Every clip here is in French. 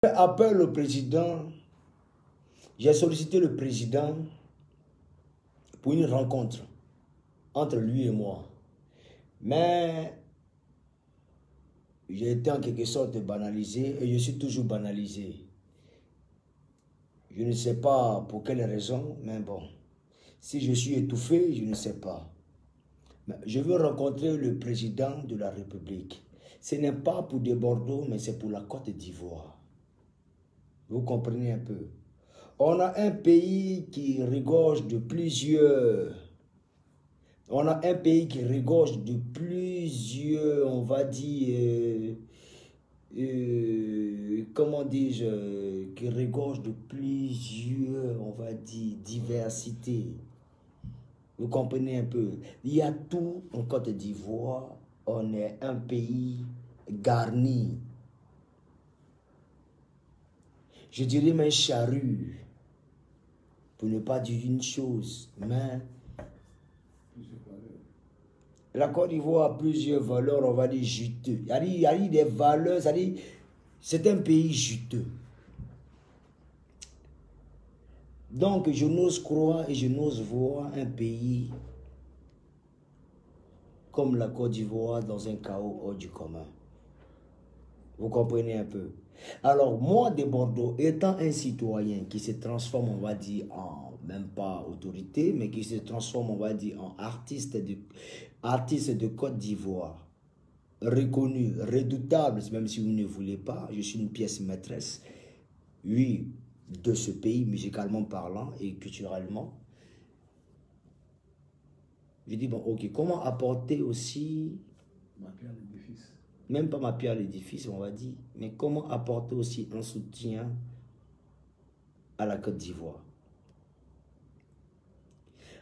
Appelle le président, j'ai sollicité le président pour une rencontre entre lui et moi. Mais j'ai été en quelque sorte banalisé et je suis toujours banalisé. Je ne sais pas pour quelle raison, mais bon, si je suis étouffé, je ne sais pas. Mais je veux rencontrer le président de la République. Ce n'est pas pour des Bordeaux, mais c'est pour la Côte d'Ivoire. Vous comprenez un peu? On a un pays qui regorge de plusieurs... On a un pays qui regorge de plusieurs, on va dire... comment dis-je, qui regorge de plusieurs, on va dire, diversités. Vous comprenez un peu? Il y a tout en Côte d'Ivoire. On est un pays garni. Je dirais même charrue. Pour ne pas dire une chose, mais... La Côte d'Ivoire a plusieurs valeurs, on va dire, juteux. Il y a des valeurs, c'est un pays juteux. Donc, je n'ose croire et je n'ose voir un pays comme la Côte d'Ivoire dans un chaos hors du commun. Vous comprenez un peu? Alors, moi, de Bordeaux, étant un citoyen qui se transforme, on va dire, en, même pas autorité, mais qui se transforme, on va dire, en artiste de Côte d'Ivoire, reconnu, redoutable, même si vous ne voulez pas, je suis une pièce maîtresse, oui, de ce pays, musicalement parlant et culturellement. Je dis, bon, ok, comment apporter aussi... Ma pierre à l'édifice. Même pas ma pierre à l'édifice, on va dire, mais comment apporter aussi un soutien à la Côte d'Ivoire.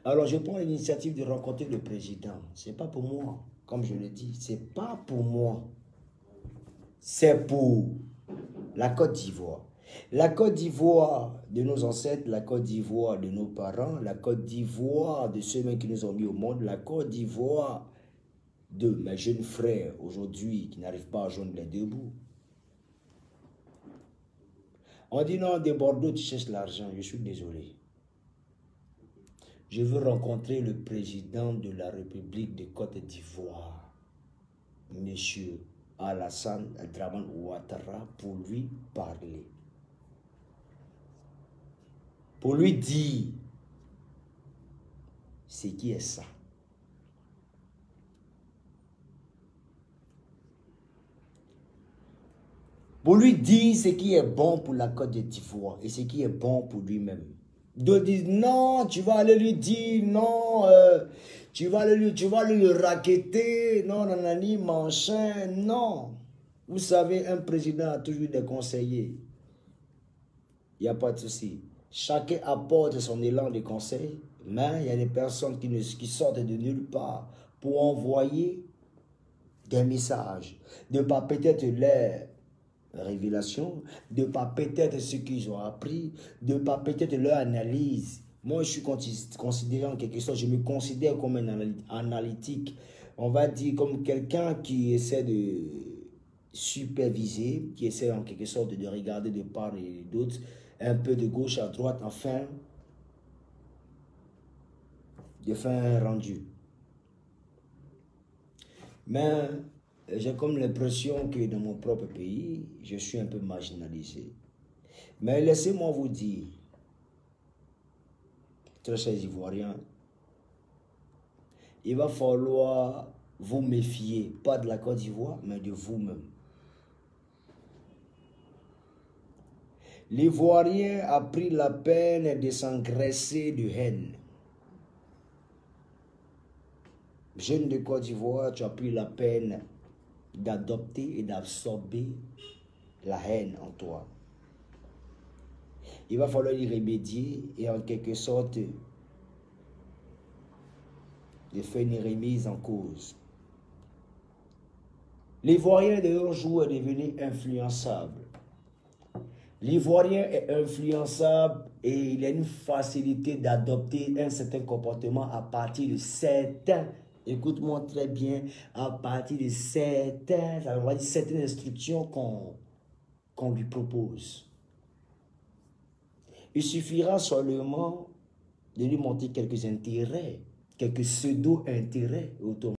Alors, je prends l'initiative de rencontrer le président. Ce n'est pas pour moi, comme je le dis, ce n'est pas pour moi. C'est pour la Côte d'Ivoire. La Côte d'Ivoire de nos ancêtres, la Côte d'Ivoire de nos parents, la Côte d'Ivoire de ceux qui nous ont mis au monde, la Côte d'Ivoire de mes jeunes frères aujourd'hui qui n'arrivent pas à joindre les deux bouts. On dit non, de Bordeaux, tu cherches l'argent. Je suis désolé. Je veux rencontrer le président de la République de Côte d'Ivoire, Monsieur Alassane Dramane Ouattara, pour lui parler. Pour lui dire ce qui est ça. Pour lui dire ce qui est bon pour la Côte d'Ivoire et ce qui est bon pour lui-même. D'autres disent non, tu vas aller lui dire, non, tu vas le racketter, non, nanani, machin, non. Vous savez, un président a toujours des conseillers. Il n'y a pas de souci. Chacun apporte son élan de conseil, mais il y a des personnes qui sortent de nulle part pour envoyer des messages, de par peut-être leur révélation, de par peut-être ce qu'ils ont appris, de par peut-être leur analyse. Moi, je suis considéré en quelque sorte, je me considère comme un analytique, on va dire comme quelqu'un qui essaie de superviser, qui essaie en quelque sorte de regarder de part et d'autre, un peu de gauche à droite, enfin, de faire un rendu. Mais j'ai comme l'impression que dans mon propre pays, je suis un peu marginalisé. Mais laissez-moi vous dire, très chers Ivoiriens, il va falloir vous méfier, pas de la Côte d'Ivoire, mais de vous-même. L'Ivoirien a pris la peine de s'engraisser de haine. Jeune de Côte d'Ivoire, tu as pris la peine d'adopter et d'absorber la haine en toi. Il va falloir y remédier et en quelque sorte de faire une remise en cause. L'Ivoirien de nos jours est devenu influençable. L'Ivoirien est influençable et il a une facilité d'adopter un certain comportement à partir de certains, écoute-moi très bien, à partir de certaines instructions qu'on lui propose. Il suffira seulement de lui montrer quelques intérêts, quelques pseudo-intérêts autour.